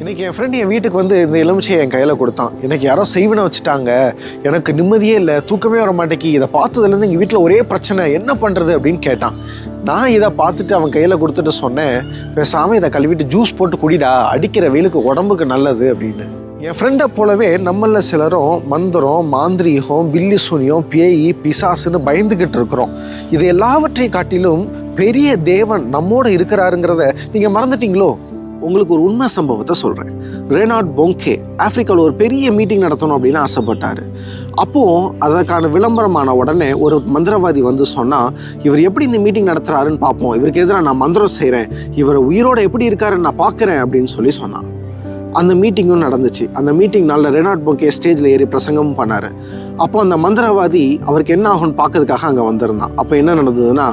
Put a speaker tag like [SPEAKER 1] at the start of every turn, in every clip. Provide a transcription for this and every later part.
[SPEAKER 1] இன்னைக்கு என் ஃப்ரெண்ட் என் வீட்டுக்கு வந்து இந்த எலுமிச்சையை என் கையில் கொடுத்தான். எனக்கு யாரோ செய்வினை வச்சுட்டாங்க, எனக்கு நிம்மதியே இல்லை, தூக்கமே வர மாட்டேங்கி, இதை பார்த்ததுலேருந்து எங்கள் வீட்டில் ஒரே பிரச்சனை, என்ன பண்ணுறது அப்படின்னு கேட்டான். நான் இதை பார்த்துட்டு அவன் கையில் கொடுத்துட்டு சொன்னேன், பேசாமல் இதை கழுவிட்டு ஜூஸ் போட்டு குடிடா, அடிக்கிற வெயிலுக்கு உடம்புக்கு நல்லது அப்படின்னு. என் ஃப்ரெண்டை போலவே நம்மள சிலரும் மந்திரம், மாந்திரீகம், பில்லி சூனியம், பேய், பிசாசுன்னு பயந்துக்கிட்டு இருக்கிறோம். இது எல்லாவற்றையும் காட்டிலும் பெரிய தேவன் நம்மோட இருக்கிறாருங்கிறத நீங்கள் மறந்துட்டீங்களோ? உங்களுக்கு ஒரு உண்மை சம்பவத்தை சொல்கிறேன். ரெனார்ட் பொங்கே ஆப்பிரிக்காவில் ஒரு பெரிய மீட்டிங் நடத்தணும் அப்படின்னு ஆசைப்பட்டார். அப்போது அதற்கான விளம்பரமான உடனே ஒரு மந்திரவாதி வந்து சொன்னால், இவர் எப்படி இந்த மீட்டிங் நடத்துகிறாருன்னு பார்ப்போம், இவருக்கு எதிராக நான் மந்திரம் செய்கிறேன், இவர் உயிரோடு எப்படி இருக்காருன்னு நான் பார்க்குறேன் அப்படின்னு சொல்லி சொன்னான். அந்த மீட்டிங்கும் நடந்துச்சு. அந்த மீட்டிங் நாளில் ரெனார்ட் பொங்கே ஸ்டேஜில் ஏறி பிரசங்கமும் பண்ணார். அப்போ அந்த மந்திரவாதி அவருக்கு என்ன ஆகும்னு பார்க்கறதுக்காக அங்கே வந்திருந்தான். அப்போ என்ன நடந்ததுன்னா,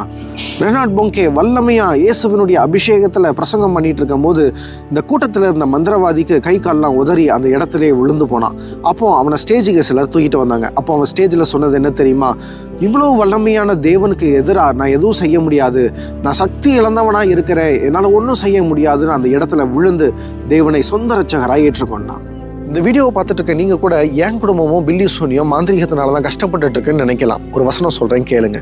[SPEAKER 1] ரெனார்ட் பொங்கே வல்லமையா இயேசுவினுடைய அபிஷேகத்தில் பிரசங்கம் பண்ணிட்டு இருக்கும் போது இந்த கூட்டத்தில் இருந்த மந்திரவாதிக்கு கை கால்லாம் உதறி அந்த இடத்துலயே விழுந்து போனான். அப்போ அவனை ஸ்டேஜுக்கு சிலர் தூக்கிட்டு வந்தாங்க. அப்போ அவன் ஸ்டேஜில் சொன்னது என்ன தெரியுமா? இவ்வளோ வல்லமையான தேவனுக்கு எதிராக நான் எதுவும் செய்ய முடியாது, நான் சக்தி இழந்தவனாக இருக்கிறேன், என்னால் ஒன்றும் செய்ய முடியாதுன்னு அந்த இடத்துல விழுந்து தேவனை சொந்த ரட்சகராக ஏற்றுக்கொண்டான். இந்த வீடியோவை பார்த்துட்டு இருக்க நீங்கள் கூட என் குடும்பமும் பில்லி சூனியம் மாந்திரிகத்தினால தான் கஷ்டப்பட்டுட்டு இருக்குன்னு நினைக்கலாம். ஒரு வசனம் சொல்கிறேன் கேளுங்க.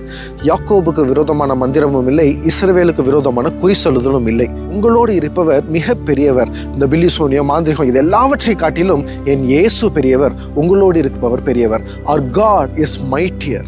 [SPEAKER 1] யாக்கோபுக்கு விரோதமான மந்திரமும் இல்லை, இஸ்ரவேலுக்கு விரோதமான குறி சொல்லுதலும் இல்லை. உங்களோடு இருப்பவர் மிக பெரியவர். இந்த பில்லி சூனியம், மாந்திரிகம் இது எல்லாவற்றை காட்டிலும் என் இயேசு பெரியவர், உங்களோடு இருப்பவர் பெரியவர். Our God is mightier.